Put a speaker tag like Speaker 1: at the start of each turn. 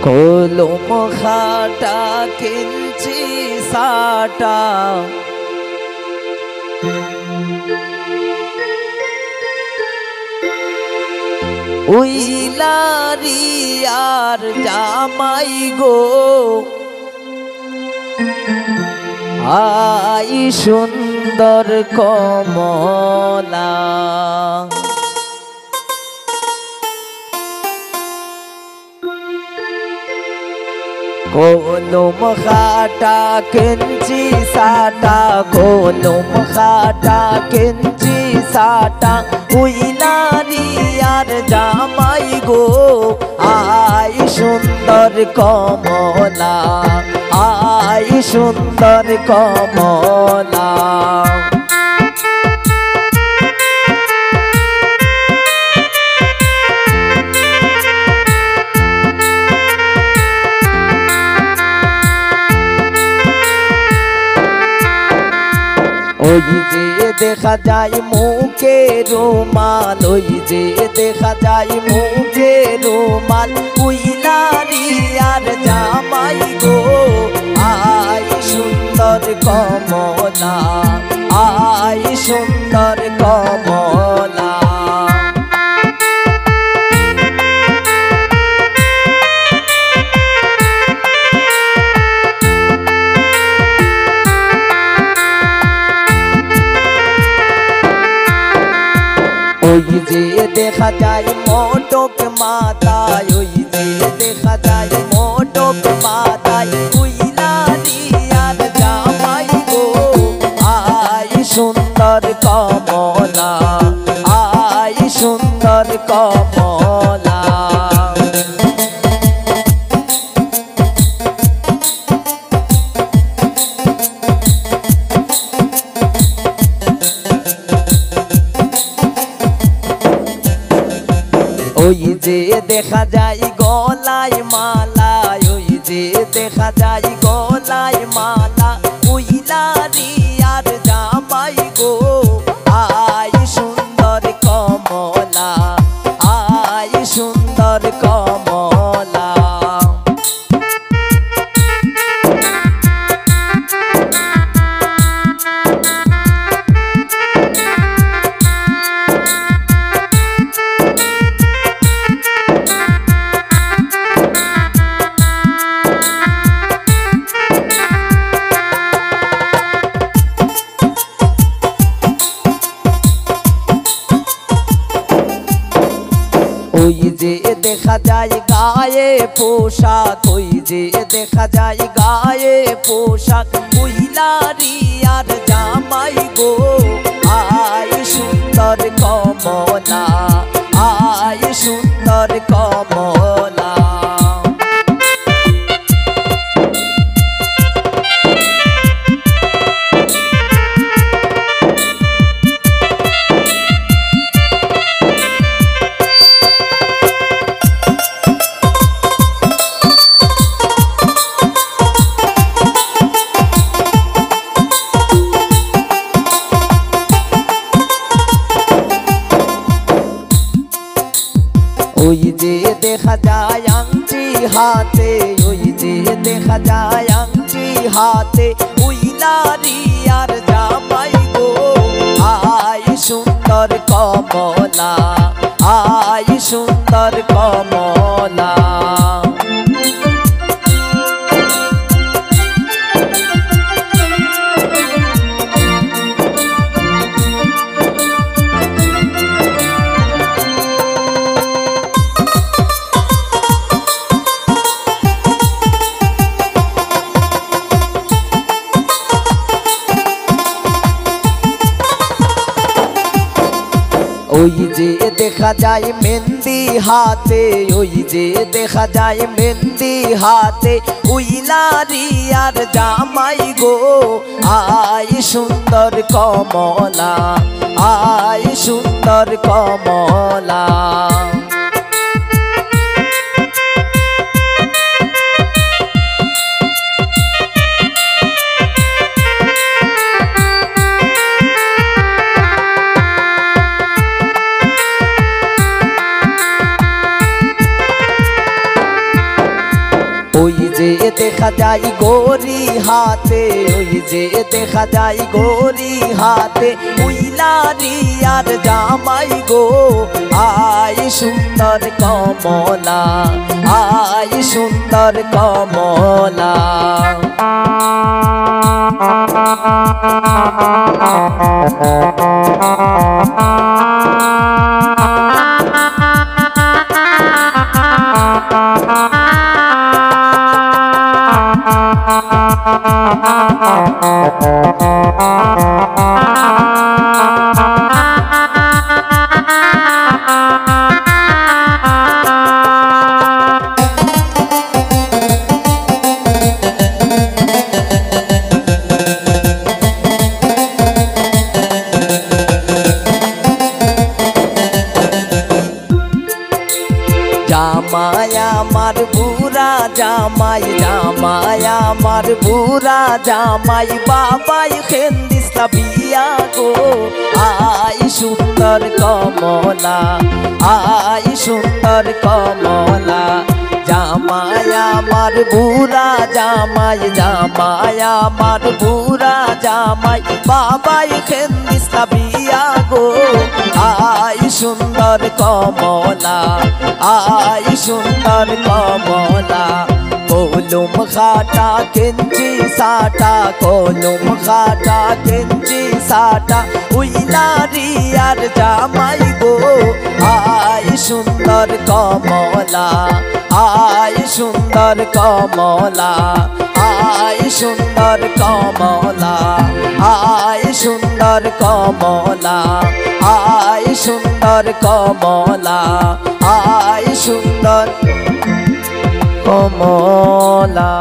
Speaker 1: কলম খাটা কিঞ্চি সাটা উইলারি আর জামাই গো আই সুন্দর কমলা কলম খাটা কিঞ্চি সাটা কলম খাটা কিঞ্চি সাটা উইলারি আর জামাই গো আই সুন্দর কমলা আই সুন্দর কমলা ওই যে দেখা যায় মুখে রুমাল ওই যে দেখা যায় মুখে রুমাল উইলারি আর জামাই গো আই সুন্দর কমলা আই সুন্দর কমলা ওই যে দেখা যায় মোটক মাথায় ওই যে দেখা যায় মোটক মাথায় উইলারি আর জামাই গো আই সুন্দর কমলা আই সুন্দর কমলা ওই যে দেখা যায় গলায় মালা ওই যে দেখা যায় গলায় মালা উইলারি আর জামাই গো আই সুন্দর কমলা আই সুন্দর কমলা ওই যে দেখা যায় গায়ে পোশাক ওই যে দেখা যায় গায়ে পোশাক উইলারি আর জামাই গো আই সুন্দর কমলা আই সুন্দর কমলা ওই যে দেখা যায় আংটি হাতে ওই যে দেখা যায় আংটি হাতে উইলারি আর জামাই গো আই সুন্দর কমলা আই সুন্দর কমলা ওই যে দেখা যায় মেহেন্দি হাতে ওই যে দেখা যায় মেহেন্দি হাতে উইলারি আর জামাই গো আই সুন্দর কমলা আই সুন্দর কমলা যে দেখা যায় গরি হাতে, ওই যে দেখা যায় গরি হাতে, উইলারি আর জামাই গো আই সুন্দর কমলা, আই সুন্দর কমলা। জামাই আমার বুড়া জামাই, জামাই আমার বুড়া জামাই, বাবাই খেন্দিসলা বিয়া গো আই সুন্দর কমলা, আই সুন্দর কমলা। জামাই আমার বুড়া জামাই, জামাই আমার বুড়া জামাই, বাবাই খেন্দিসলা বিয়া গো আই সুন্দর কমলা, আই সুন্দর কমলা। কলম খাটা কেঞ্চি সাটা, কলম খাটা কেঞ্চি সাটা, উইলারি আর জামাই গো আই সুন্দর কমলা, আই সুন্দর কমলা, আই সুন্দর কমলা, আই সুন্দর কমলা, আই সুন্দর কমলা, আই সুন্দর কমলা।